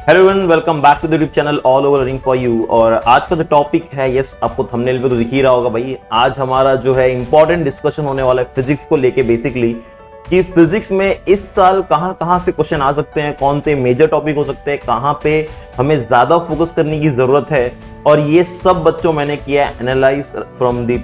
Hello everyone, welcome back to the YouTube channel all over learning for you. और आज का जो topic है, यस आपको थंबनेल पे तो दिख ही रहा होगा भाई। आज हमारा जो है इंपॉर्टेंट डिस्कशन होने वाला है फिजिक्स को लेके, बेसिकली कि फिजिक्स में इस साल कहां से क्वेश्चन आ सकते हैं, कौन से मेजर टॉपिक हो सकते हैं, कहां पे हमें ज्यादा फोकस करने की जरूरत है। और ये सब बच्चों मैंने किया analyse from the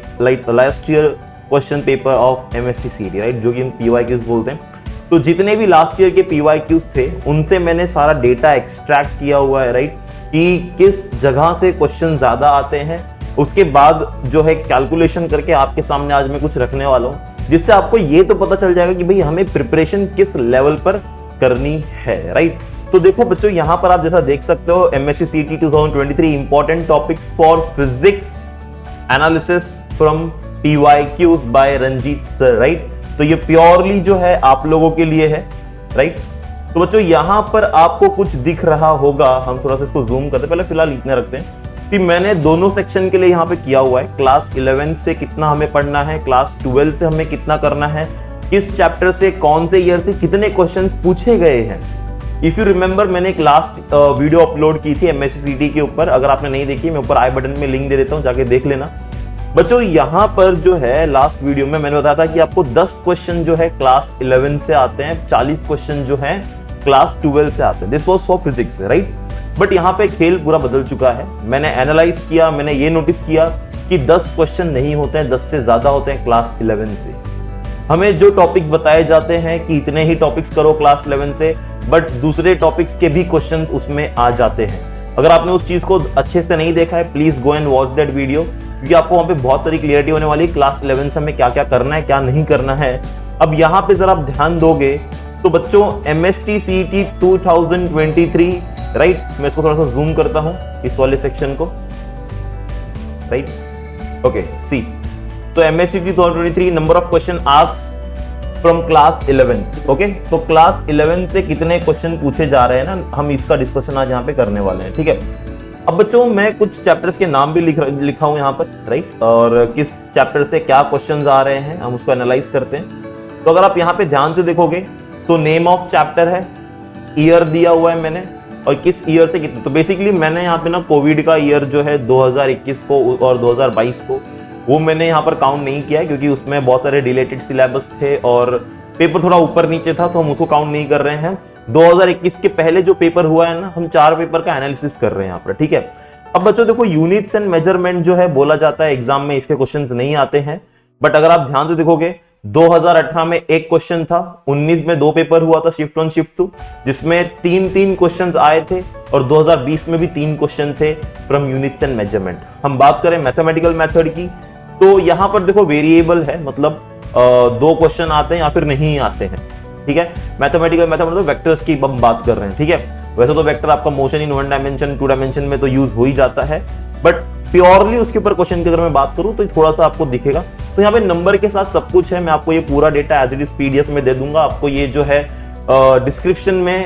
last year question paper of MSc right, जो कि हम PYQs बोलते हैं। तो जितने भी लास्ट ईयर के PYQs थे उनसे मैंने सारा डेटा एक्सट्रैक्ट किया हुआ है राइट, कि किस जगह से क्वेश्चन ज्यादा आते हैं। उसके बाद जो है कैलकुलेशन करके आपके सामने आज मैं कुछ रखने वाला हूं, जिससे आपको ये तो पता चल जाएगा कि भाई हमें प्रिपरेशन किस लेवल पर करनी है राइट। तो देखो बच्चों, यहां पर आप जैसा देख सकते हो MSc 2023 important topics for physics analysis from PYQs by Ranjit sir right. तो ये प्योरली जो है आप लोगों के लिए है राइट। तो बच्चों यहां पर आपको कुछ दिख रहा होगा, हम थोड़ा सा इसको जूम करते हैं, पहले फिलहाल इतने रखते हैं कि मैंने दोनों सेक्शन के लिए यहां पे किया हुआ है। क्लास 11 से कितना हमें पढ़ना है, क्लास 12 से हमें कितना करना है, किस चैप्टर से कौन से ईयर से कितने क्वेश्चंस पूछे गए हैं। इफ यू रिमेंबर, मैंने एक लास्ट वीडियो अपलोड की थी MSc के ऊपर। अगर आपने नहीं देखी, मैं ऊपर आई बटन में लिंक दे देता हूं, जाके देख लेना। बच्चों यहां पर जो है लास्ट वीडियो में मैंने बताया था कि आपको 10 क्वेश्चन जो है क्लास 11 से आते हैं, 40 क्वेश्चन जो है क्लास 12 से आते हैं। This was for physics right. But यहां पे खेल पूरा बदल चुका है। मैंने एनालाइज किया, मैंने ये नोटिस किया कि 10 क्वेश्चन नहीं होते हैं, 10 से ज्यादा होते हैं क्लास 11 से। हमें जो टॉपिक्स बताए जाते हैं कि इतने ही टॉपिक्स करो क्लास 11 से, बट दूसरे टॉपिक्स के भी क्वेश्चंस उसमें आ जाते हैं। अगर आपने उस चीज को अच्छे से नहीं देखा है, please go and watch that video, क्योंकि आपको वहां पे बहुत सारी क्लियरिटी होने वाली है क्लास 11 से हमें क्या क्या करना है, क्या नहीं करना है। अब यहाँ पे जरा आप ध्यान दोगे तो बच्चों MST CET 2023 राइट, मैं इसको थोड़ा सा जूम करता हूं इस वाले सेक्शन को राइट, ओके सी। तो MSc 2023 number of question asked from class 11 okay. तो क्लास 11 से कितने क्वेश्चन पूछे जा रहे हैं ना, हम इसका डिस्कशन आज यहाँ पे करने वाले हैं, ठीक है। अब बच्चों मैं कुछ चैप्टर्स के नाम भी लिखा हूं यहाँ पर राइट, और किस चैप्टर से क्या क्वेश्चंस आ रहे हैं हम उसको एनालाइज करते हैं। तो अगर आप यहाँ पे ध्यान से देखोगे तो नेम ऑफ चैप्टर है, ईयर दिया हुआ है मैंने, और किस ईयर से कितने। तो बेसिकली मैंने यहाँ पे ना कोविड का ईयर जो है 2021 को और 2022 को, वो मैंने यहाँ पर काउंट नहीं किया है, क्योंकि उसमें बहुत सारे रिलेटेड सिलेबस थे और पेपर थोड़ा ऊपर नीचे था, तो हम उसको काउंट नहीं कर रहे हैं। 2021 के पहले जो पेपर हुआ है ना, हम 4 पेपर का एनालिसिस कर रहे हैं यहाँ पर, ठीक है। अब बच्चों देखो, यूनिट्स एंड मेजरमेंट जो है बोला जाता है एग्जाम में इसके क्वेश्चंस नहीं आते हैं, बट अगर आप ध्यान से देखोगे 2018 में एक क्वेश्चन था, 19 में 2 पेपर हुआ था शिफ्ट 1 शिफ्ट 2, जिसमें 3 क्वेश्चंस आए थे, और 2020 में भी 3 क्वेश्चन थे फ्रॉम यूनिट्स एंड मेजरमेंट। हम बात करें मैथमेटिकल मेथड की, तो यहां पर देखो वेरिएबल है, मतलब 2 क्वेश्चन आते हैं या फिर नहीं आते हैं, ठीक है। मैथमेटिकल मेथड मतलब वेक्टर्स की हम बात कर रहे हैं, ठीक है। वैसे तो वेक्टर आपका मोशन इन 1 डायमेंशन 2 डायमेंशन में तो यूज हो ही जाता है, बट प्योरली उसके ऊपर क्वेश्चन की अगर मैं बात करूं तो थोड़ा सा आपको दिखेगा। तो यहाँ पे नंबर के साथ सब कुछ है, मैं आपको ये पूरा data as it is PDF में दे दूंगा। आपको ये जो है डिस्क्रिप्शन में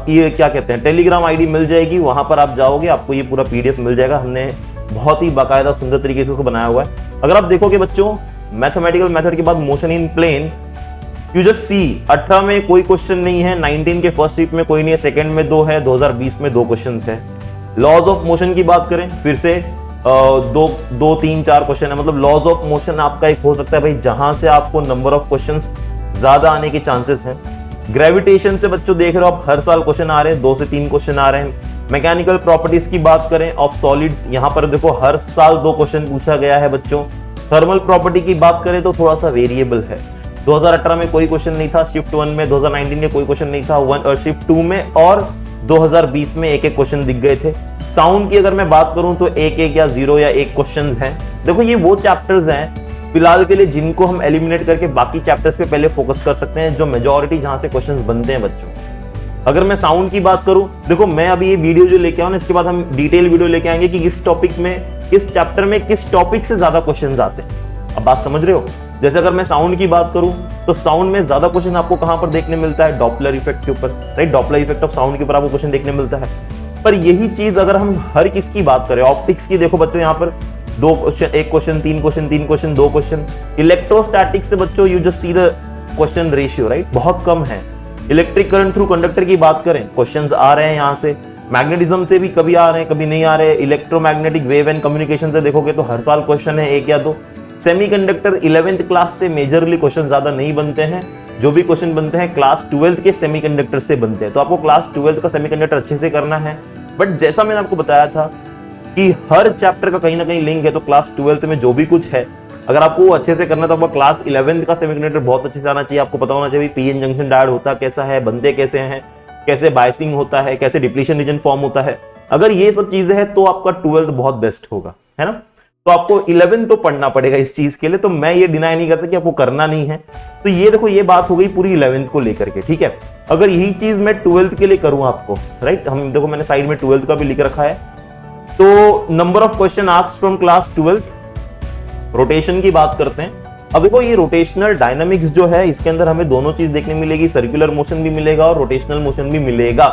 ये क्या कहते हैं टेलीग्राम ID मिल जाएगी, वहां पर आप जाओगे आपको ये पूरा PDF मिल जाएगा। हमने बहुत ही बाकायदा सुंदर तरीके से उसको बनाया हुआ है। अगर आप देखोगे बच्चों मैथमेटिकल मेथड के बाद motion in plane, you just see 18 में कोई क्वेश्चन नहीं है, 19 के फर्स्ट शिफ्ट में कोई नहीं है, सेकंड में 2 है, 2020 में 2 क्वेश्चंस है। लॉज ऑफ मोशन की बात करें फिर से 2 3 4 क्वेश्चन है। मतलब लॉज ऑफ मोशन आपका एक हो सकता है भाई, जहां से आपको नंबर ऑफ क्वेश्चंस ज्यादा आने के चांसेस हैं। ग्रेविटेशन से बच्चों देख रहे हो आप, हर साल क्वेश्चन आ रहे हैं, 2 से 3 क्वेश्चन आ रहे हैं। मैकेनिकल प्रॉपर्टीज की बात करें ऑफ सॉलिड, यहां पर देखो हर साल 2 क्वेश्चन पूछा गया है बच्चों। थर्मल प्रॉपर्टी की बात करें तो थोड़ा सा वेरिएबल है, 2018 में कोई क्वेश्चन नहीं था, शिफ्ट 1 में 2019 में कोई क्वेश्चन नहीं था, 1 और शिफ्ट 2 में, और 2020 में एक क्वेश्चन दिख गए थे। साउंड की अगर मैं बात करूं तो 1 या 0 या 1 क्वेश्चन हैं। देखो ये वो चैप्टर्स हैं फिलहाल के लिए जिनको हम एलिमिनेट करके बाकी चैप्टर्स पे पहले फोकस कर सकते हैं, जो मेजॉरिटी जहां से क्वेश्चंस बनते हैं बच्चों। अगर मैं साउंड की बात करूं, देखो मैं अभी ये वीडियो जो लेके आऊं ना, इसके बाद हम डिटेल वीडियो लेके आएंगे कि किस टॉपिक में, किस चैप्टर में किस टॉपिक से ज्यादा क्वेश्चंस आते हैं। अब बात समझ रहे हो। जैसे अगर मैं साउंड की बात करूं तो साउंड में ज्यादा क्वेश्चन आपको कहां पर देखने मिलता है, डॉपलर इफेक्ट के ऊपर right. Doppler effect of sound के ऊपर आपको क्वेश्चन देखने मिलता है। पर यही चीज अगर हम हर किसकी बात करें, ऑप्टिक्स की, देखो बच्चों यहाँ पर 2 question, 1 question, 3 question, 3 question, 2 question. Electrostatics से बच्चों you just see the question ratio right, बहुत कम है। इलेक्ट्रिक करंट थ्रू कंडक्टर की बात करें, क्वेश्चंस आ रहे हैं यहाँ से, मैग्नेटिज्म से भी कभी आ रहे हैं कभी नहीं आ रहे, इलेक्ट्रोमैग्नेटिक वेव एंड कम्युनिकेशन से देखोगे तो हर साल क्वेश्चन है एक या दो। सेमीकंडक्टर 11th क्लास से मेजरली क्वेश्चन ज्यादा नहीं बनते हैं, जो भी क्वेश्चन बनते हैं क्लास 12th के सेमीकंडक्टर से बनते हैं, तो आपको क्लास 12th का सेमीकंडक्टर अच्छे से करना है। बट जैसा मैंने आपको बताया था कि हर चैप्टर का कहीं ना कहीं लिंक है, तो क्लास 12th में जो भी कुछ है अगर आपको वो अच्छे से करना है तो आपको क्लास 11th का सेमीकंडक्टर बहुत अच्छे से आना चाहिए। आपको पता होना चाहिए पीएन जंक्शन डायोड होता कैसा है, बनते कैसे हैं, कैसे बायसिंग होता है, कैसे डिप्लीशन रीजन फॉर्म होता है। अगर ये सब चीजें हैं तो आपका 12th बहुत बेस्ट होगा, है ना। तो आपको 11 तो पढ़ना पड़ेगा इस चीज के लिए, तो मैं ये डिनाई नहीं करता कि आपको करना नहीं है। तो ये देखो ये बात हो गई पूरी 11th को लेकर के, ठीक है। अगर यही चीज मैं 12th के लिए करूं आपको, राइट, हम देखो मैंने साइड में 12th का भी लिख रखा है। तो number of question asked from class 12th, rotation की बात करते हैं। अब देखो ये रोटेशनल डायनामिक्स जो है इसके अंदर हमें दोनों चीज देखने मिलेगी, सर्कुलर मोशन भी मिलेगा और रोटेशनल मोशन भी मिलेगा।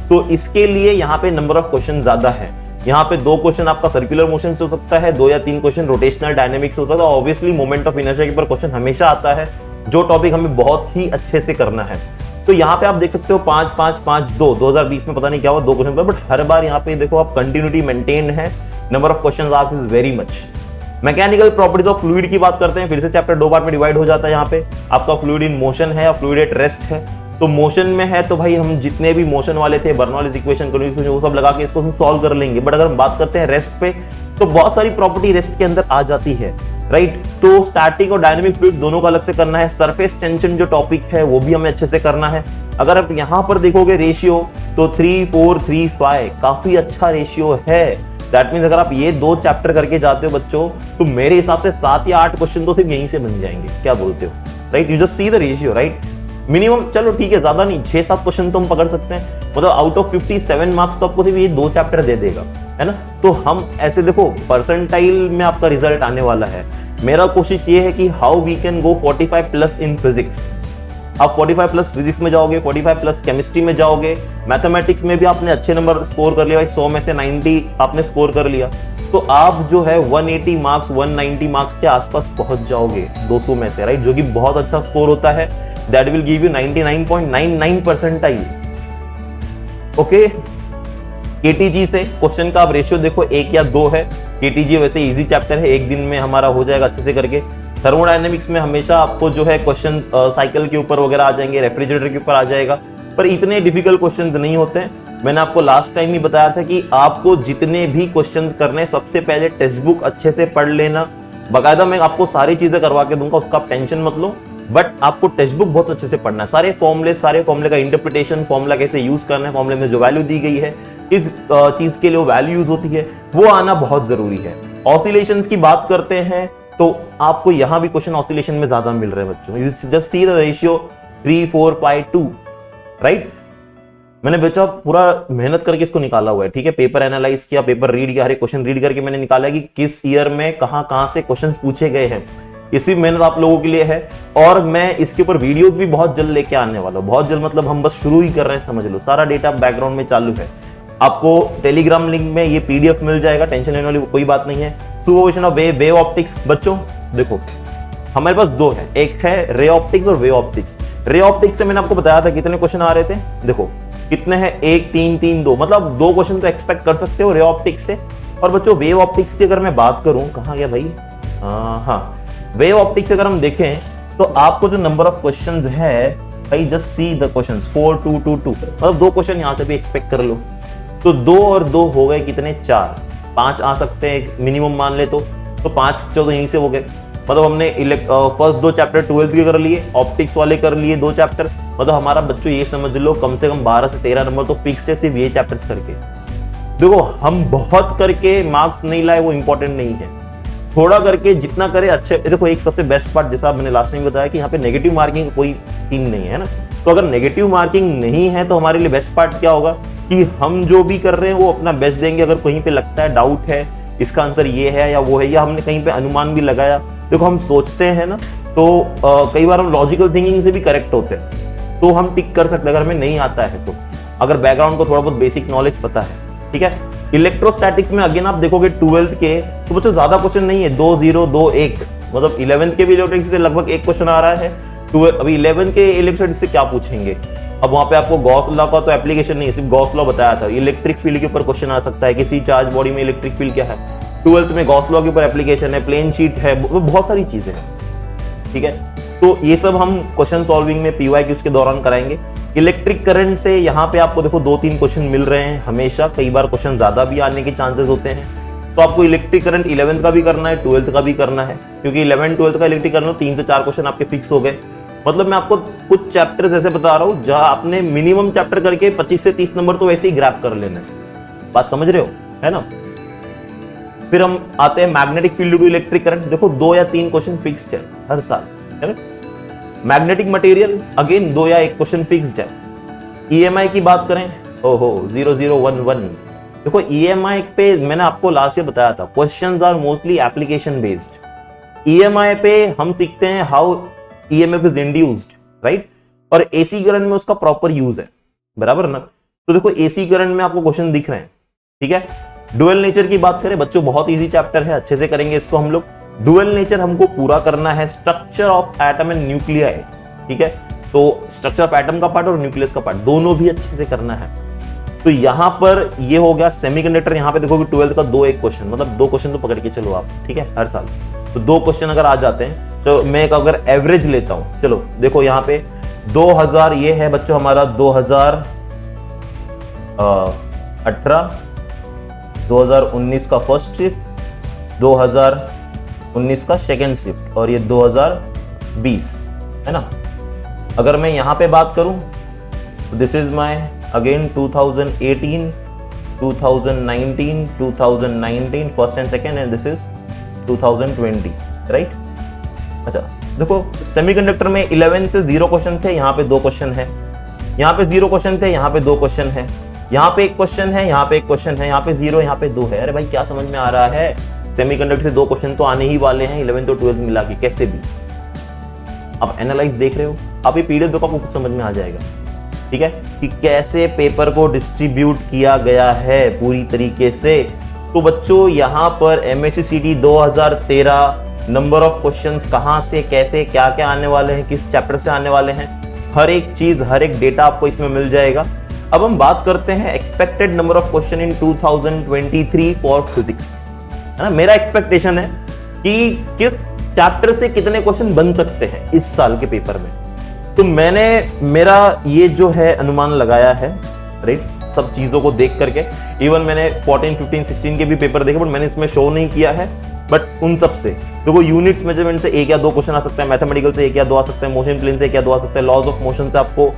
तो इसके लिए यहाँ पे नंबर ऑफ क्वेश्चन ज्यादा है। यहाँ पे 2 क्वेश्चन आपका सर्कुलर मोशन से हो सकता है, 2 या 3 क्वेश्चन रोटेशनल डायनामिक्स होता है। तो ऑब्वियसली मोमेंट ऑफ इनर्शिया के ऊपर क्वेश्चन हमेशा आता है, जो टॉपिक हमें बहुत ही अच्छे से करना है। तो यहाँ पे आप देख सकते हो 5 5 5 2 2020 में पता नहीं क्या हुआ 2 क्वेश्चन पर, बट हर बार यहाँ पे देखो आप कंटिन्यूटी मेंटेन है। Number of question asked is very much. Mechanical properties of fluid की बात करते हैं, फिर से चैप्टर 2 पार्ट में डिवाइड हो जाता है। यहाँ पे आपका फ्लूइड इन मोशन है और फ्लूइड एट रेस्ट है। तो मोशन में है तो भाई हम जितने भी मोशन वाले थे, बर्नौलीज इक्वेशन वो सब लगा के इसको हम सॉल्व कर लेंगे। बट अगर हम बात करते हैं रेस्ट पे तो बहुत सारी प्रॉपर्टी रेस्ट के अंदर आ जाती है, राइट। तो स्टैटिक और डायनेमिक फ्लूइड दोनों को अलग से करना है। सरफेस टेंशन जो टॉपिक है वो भी हमें अच्छे से करना है। अगर आप यहाँ पर देखोगे रेशियो तो 3 4 3 5 काफी अच्छा रेशियो है। दैट मीन्स अगर आप ये 2 चैप्टर करके जाते हो बच्चों तो मेरे हिसाब से 7 या 8 क्वेश्चन तो सिर्फ यहीं से बन जाएंगे। क्या बोलते हो, right. You just see the ratio, right. Minimum चलो ठीक है ज्यादा नहीं 6-7 क्वेश्चन तो हम पकड़ सकते हैं, मतलब आउट ऑफ 57 मार्क्स तो आपको सिर्फ ये 2 चैप्टर दे देगा, है ना। तो हम ऐसे देखो परसेंटाइल में आपका रिजल्ट आने वाला है। मेरा कोशिश ये है कि how we can go 45 plus in physics. आप 45 प्लस फिजिक्स में जाओगे, 45 प्लस केमिस्ट्री में जाओगे, मैथमेटिक्स में भी आपने अच्छे नंबर स्कोर कर लिया भाई, 100 में से 90 आपने स्कोर कर लिया, तो आप जो है 180 मार्क्स 190 मार्क्स के आसपास पहुंच जाओगे 200 में से, राइट, जो कि बहुत अच्छा स्कोर होता है। That will give you 99.99 percentile. Okay, KTG से क्वेश्चन का आप रेशियो देखो 1 या 2 है। केटीजी वैसे इजी चैप्टर है, एक दिन में हमारा हो जाएगा अच्छे से करके। थर्मोडायनेमिक्स में हमेशा आपको जो है क्वेश्चन साइकिल के ऊपर वगैरह आ जाएंगे, रेफ्रिजरेटर के ऊपर आ जाएगा, पर इतने डिफिकल्ट क्वेश्चंस नहीं होते हैं। मैंने आपको लास्ट टाइम ही बताया था कि आपको जितने भी क्वेश्चंस करने सबसे पहले टेक्स्ट बुक अच्छे से पढ़ लेना। बाकायदा मैं आपको सारी चीजें करवा के दूंगा, उसका आप टेंशन मत लो, बट आपको टेक्स्ट बुक बहुत अच्छे से पढ़ना है। सारे फॉर्मूले का इंटरप्रिटेशन, फॉर्मूला कैसे यूज करना है, फॉर्मूले में जो वैल्यू दी गई है इस चीज के लिए वो वैल्यू यूज होती है, वो आना बहुत जरूरी है। ऑसिलेशंस की बात करते हैं तो आपको यहां भी क्वेश्चन ऑसिलेशन में ज्यादा मिल रहे हैं बच्चों। You just see the ratio 3 4 5 2, right. मैंने बच्चा पूरा मेहनत करके इसको निकाला हुआ है, ठीक है। पेपर एनालाइज किया, पेपर रीड किया, हर एक क्वेश्चन रीड करके मैंने निकाला कि किस ईयर में कहां से क्वेश्चन पूछे गए हैं। इसी मेहनत आप लोगों के लिए है और मैं इसके ऊपर वीडियोस भी बहुत जल्द लेके आने वाला हूं। बहुत जल्द मतलब हम बस शुरू ही कर रहे हैं, समझ लो। सारा डेटा बैकग्राउंड में चालू है। आपको टेलीग्राम लिंक में ये पीडीएफ मिल जाएगा, टेंशन लेने वाली कोई बात नहीं है। सुपरपोजिशन ऑफ वेव ऑप्टिक्स बच्चों देखो हमारे पास 2 है, एक है रे ऑप्टिक्स और वेव ऑप्टिक्स। रे ऑप्टिक्स से मैंने आपको बताया था कितने क्वेश्चन आ रहे थे, देखो कितने हैं, 1 3 3 2, मतलब 2 क्वेश्चन तो एक्सपेक्ट कर सकते हो रे ऑप्टिक्स से। और बच्चों वेव ऑप्टिक्स की अगर मैं बात करूं, कहां गया भाई, हाँ वेव ऑप्टिक्स अगर हम देखें तो आपको जो नंबर ऑफ क्वेश्चंस है भाई, जस्ट सी द क्वेश्चंस 4 2 2 2, मतलब 2 क्वेश्चन यहां से भी एक्सपेक्ट कर लो। तो 2 और 2 हो गए कितने, 4, 5 आ सकते हैं मिनिमम मान ले तो 5 तो यहीं से हो गए। मतलब हमने फर्स्ट 2 चैप्टर 12th के कर लिए, ऑप्टिक्स वाले कर लिए 2 चैप्टर, मतलब हमारा बच्चों ये समझ लो कम से कम 12 से 13 नंबर तो फिक्स है सिर्फ ये चैप्टर्स करके। देखो हम बहुत करके मार्क्स नहीं लाए वो इंपॉर्टेंट नहीं है, थोड़ा करके जितना करे अच्छे। देखो एक सबसे बेस्ट पार्ट जैसा मैंने लास्ट टाइम बताया कि यहाँ पे नेगेटिव मार्किंग कोई सीन नहीं है ना। तो अगर नेगेटिव मार्किंग नहीं है तो हमारे लिए बेस्ट पार्ट क्या होगा कि हम जो भी कर रहे हैं वो अपना बेस्ट देंगे। अगर कहीं पे लगता है डाउट है इसका आंसर ये है या वो है, या हमने कहीं पे अनुमान भी लगाया, देखो हम सोचते हैं ना तो कई बार हम लॉजिकल थिंकिंग से भी करेक्ट होते हैं, तो हम टिक कर सकते हैं अगर हमें नहीं आता है तो, अगर बैकग्राउंड को थोड़ा बहुत बेसिक नॉलेज पता है, ठीक है। इलेक्ट्रोस्टैटिक्स में अगेन आप देखोगे 12th के तो बच्चों ज्यादा क्वेश्चन नहीं है, 2 0 2 1, मतलब 11th के भी इलेक्ट्रिक से लगभग 1 क्वेश्चन आ रहा है। अभी 11th के इलेक्ट्रिक से क्या पूछेंगे, अब वहां पे आपको गॉस लॉ का तो एप्लीकेशन नहीं, सिर्फ गॉस लॉ बताया था। इलेक्ट्रिक फील्ड के ऊपर क्वेश्चन आ सकता है, किसी चार्ज बॉडी में इलेक्ट्रिक फील्ड क्या है, 12th में गॉस लॉ के ऊपर एप्लीकेशन है, प्लेन शीट है, बहुत सारी चीजें हैं, ठीक है। तो ये सब हम क्वेश्चन सॉल्विंग में PYQs के दौरान कराएंगे। इलेक्ट्रिक करंट से यहाँ पे आपको देखो 2-3 क्वेश्चन मिल रहे हैं हमेशा, कई बार क्वेश्चन ज्यादा भी आने के चांसेस होते हैं। तो आपको इलेक्ट्रिक करंट 11th का भी करना है, 12th का भी करना है, क्योंकि 11th 12th का इलेक्ट्रिक करंट 3 से 4 क्वेश्चन आपके फिक्स हो गए। मतलब मैं आपको कुछ चैप्टर्स ऐसे बता रहा हूं जहां आपने मिनिमम चैप्टर करके 25 से 30 नंबर तो वैसे ही ग्रैब कर लेना है। बात समझ रहे हो, है ना। फिर हम आते हैं magnetic field to electric current. देखो 2 या 3 क्वेश्चन फिक्स्ड है हर साल, है ना। मैग्नेटिक मटेरियल अगेन 2 या 1 क्वेश्चन फिक्स्ड है। EMI की बात करें, ओहो 0011। देखो EMI पे मैंने आपको लास्ट ईयर बताया था, questions are mostly application based. EMI पे हम सीखते हैं how EMF is induced, right, और AC करंट में उसका प्रॉपर यूज है, बराबर ना। तो देखो AC करंट में आपको क्वेश्चन दिख रहे हैं, ठीक है। डुअल नेचर की बात करें बच्चों, बहुत इजी चैप्टर है, अच्छे से करेंगे इसको हम लोग। डुअल नेचर हमको पूरा करना है, structure of atom and nuclei, ठीक है। तो स्ट्रक्चर ऑफ एटम का पार्ट और न्यूक्लियस का पार्ट दोनों भी अच्छे से करना है। तो यहां पर ये हो गया सेमीकंडक्टर। यहां पे देखो कि 12th का 2-1 क्वेश्चन, मतलब 2 क्वेश्चन तो पकड़ के चलो आप, ठीक है, हर साल। तो 2 क्वेश्चन अगर आ जाते हैं तो मैं एक अगर एवरेज लेता हूं, चलो देखो यहाँ पे 2000 ये है बच्चों हमारा 2018, 2019 का फर्स्ट शिफ्ट, 2019 का सेकेंड शिफ्ट, और ये 2020, है ना। अगर मैं यहां पे बात करूं तो this is my again 2018, 2019 first and second, and this is 2020, right. अच्छा देखो सेमीकंडक्टर में 11 से 0 क्वेश्चन थे, यहाँ पे 2 क्वेश्चन है, यहाँ पे 0 क्वेश्चन थे, यहाँ पे 2 क्वेश्चन है, यहाँ पे 1 क्वेश्चन है, यहाँ पे 1 क्वेश्चन है, यहाँ पे 0, यहाँ पे 2 है। अरे भाई क्या समझ में आ रहा है, सेमीकंडक्टर से 2 क्वेश्चन तो आने ही वाले हैं 11th और 12th मिला के, कैसे भी। आप एनालाइज देख रहे हो, आप ये PDF देखो, आपको कुछ समझ में आ जाएगा, ठीक है, कि कैसे पेपर को डिस्ट्रीब्यूट किया गया है पूरी तरीके से। तो बच्चों यहाँ पर MSc CT 2013 number of questions कहां से कैसे क्या क्या आने वाले हैं, किस चैप्टर से आने वाले हैं, हर एक चीज हर एक डेटा आपको इसमें मिल जाएगा। अब हम बात करते हैं expected number of question in 2023 for physics, है ना। मेरा एक्सपेक्टेशन है कि किस चैप्टर से कितने क्वेश्चन बन सकते हैं इस साल के पेपर में। तो मैंने मेरा ये जो है अनुमान लगाया है, राइट, सब चीजों को देख करके। इवन मैंने 14, 15, 16 के भी पेपर देखे, बट मैंने इसमें शो नहीं किया है। बट उन सब से देखो यूनिट्स मेजरमेंट से 1 या 2 क्वेश्चन आ सकते हैं, मैथमेटिकल से 1 या 2 आ सकते हैं, मोशन प्लेन से 1 या 2 आ सकते हैं, लॉज ऑफ मोशन से आपको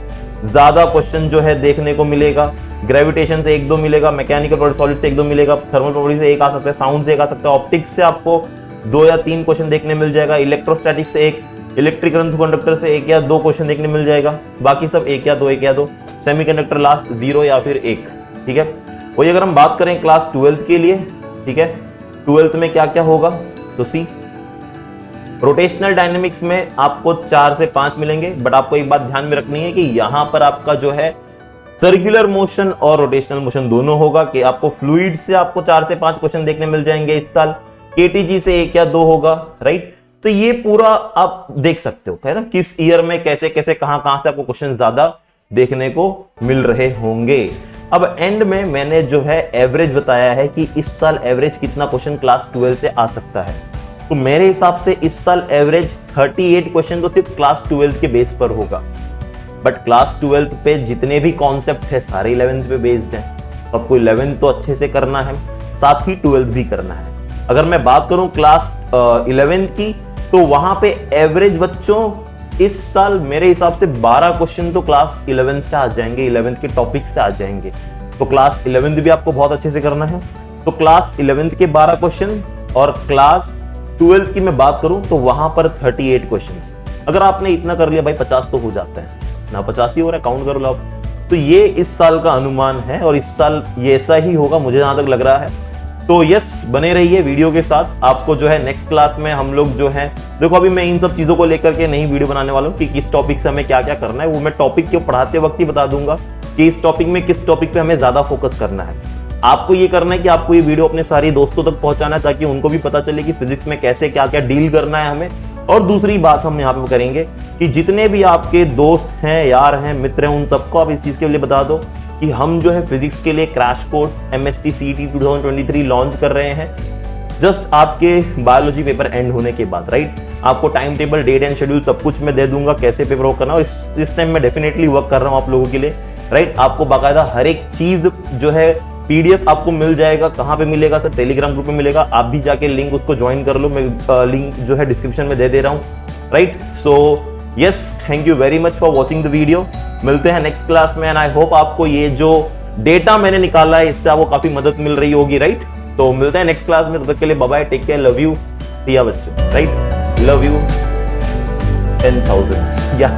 ज्यादा क्वेश्चन जो है देखने को मिलेगा, ग्रेविटेशन से 1-2 मिलेगा, मैकेनिकल सॉलिड से 1-2 मिलेगा, थर्मल प्रॉपर्टी से 1 आ सकता है, साउंड से 1 आ सकता है, ऑप्टिक्स से आपको 2 या 3 क्वेश्चन देखने मिल जाएगा, इलेक्ट्रोस्टैटिक से 1, इलेक्ट्रिक करंट कंडक्टर से 1 या 2 क्वेश्चन देखने मिल जाएगा, बाकी सब 1 या 2, सेमीकंडक्टर लास्ट 0 या फिर 1, ठीक है। वही अगर हम बात करें क्लास 12th के लिए, ठीक है, 12th में क्या क्या होगा, तो सी रोटेशनल डायनेमिक्स में आपको 4 से 5 मिलेंगे। बट आपको एक बात ध्यान में रखनी है कि यहां पर आपका जो है सर्कुलर मोशन और रोटेशनल मोशन दोनों होगा, कि आपको फ्लूइड से आपको 4 से 5 क्वेश्चन देखने मिल जाएंगे इस साल, KTG से 1 या 2 होगा, राइट। तो ये पूरा आप देख सकते हो, है ना, किस ईयर में कैसे कैसे कहां कहां से आपको क्वेश्चन ज्यादा देखने को मिल रहे होंगे। अब एंड में मैंने जो है एवरेज बताया है कि इस साल एवरेज कितना क्वेश्चन क्लास 12 से आ सकता है। तो मेरे हिसाब से इस साल एवरेज 38 क्वेश्चन तो सिर्फ क्लास 12 के बेस पर होगा। बट क्लास 12 पे जितने भी कॉन्सेप्ट है सारे 11th पे बेस्ड हैं, तो आपको 11th तो अच्छे से करना है, साथ ही 12th भी करना है। अगर मैं बात करूं क्लास 11th की, तो वहां पे एवरेज बच्चों इस साल मेरे हिसाब से 12 क्वेश्चन तो क्लास 11 से आ जाएंगे, 11th के टॉपिक से आ जाएंगे। तो क्लास 11th भी आपको बहुत अच्छे से करना है। तो क्लास 11th के 12 क्वेश्चन, और क्लास 12th की मैं बात करूं तो वहां पर 38 क्वेश्चंस। अगर आपने इतना कर लिया भाई 50 तो हो जाता है ना, 50 ही हो रहा है, काउंट कर लो आप। तो ये इस साल का अनुमान है, और इस साल ये ऐसा ही होगा मुझे जहां तक लग रहा है। तो यस, बने रहिए वीडियो के साथ। आपको जो है नेक्स्ट क्लास में हम लोग जो है, देखो अभी मैं इन सब चीजों को लेकर के नहीं वीडियो बनाने वाला हूँ कि किस टॉपिक से हमें क्या क्या करना है, वो मैं टॉपिक के पढ़ाते वक्त ही बता दूंगा कि इस टॉपिक में किस टॉपिक पे हमें ज्यादा फोकस करना है। आपको ये करना है कि आपको ये वीडियो अपने सारे दोस्तों तक पहुंचाना है, ताकि उनको भी पता चले कि फिजिक्स में कैसे क्या क्या डील करना है हमें, और दूसरी बात हम यहाँ पे करेंगे कि जितने भी आपके दोस्त हैं, यार हैं, मित्र हैं, उन सबको आप इस चीज के लिए बता दो कि हम जो है फिजिक्स के लिए crash course MST CET 2023 launch कर रहे हैं जस्ट आपके बायोलॉजी पेपर एंड होने के बाद, राइट। आपको time table, date and schedule सब कुछ मैं दे दूंगा, कैसे पेपर वर्क करना, और इस टाइम मैं डेफिनेटली वर्क कर रहा हूँ आप लोगों के लिए, राइट। आपको बाकायदा हर एक चीज जो है PDF आपको मिल जाएगा। कहाँ पे मिलेगा सर? टेलीग्राम ग्रुप में मिलेगा। आप भी जाके लिंक उसको ज्वाइन कर लो, मैं लिंक जो है डिस्क्रिप्शन में दे रहा हूँ, right. So yes, thank you very much for watching the video. मिलते हैं नेक्स्ट क्लास में, एंड आई होप आपको ये जो डेटा मैंने निकाला है इससे आपको काफी मदद मिल रही होगी, राइट। तो मिलते हैं नेक्स्ट क्लास में, तब तक के लिए bye bye, take care, love you, दिया बच्चों, राइट, लव यू 10,000 या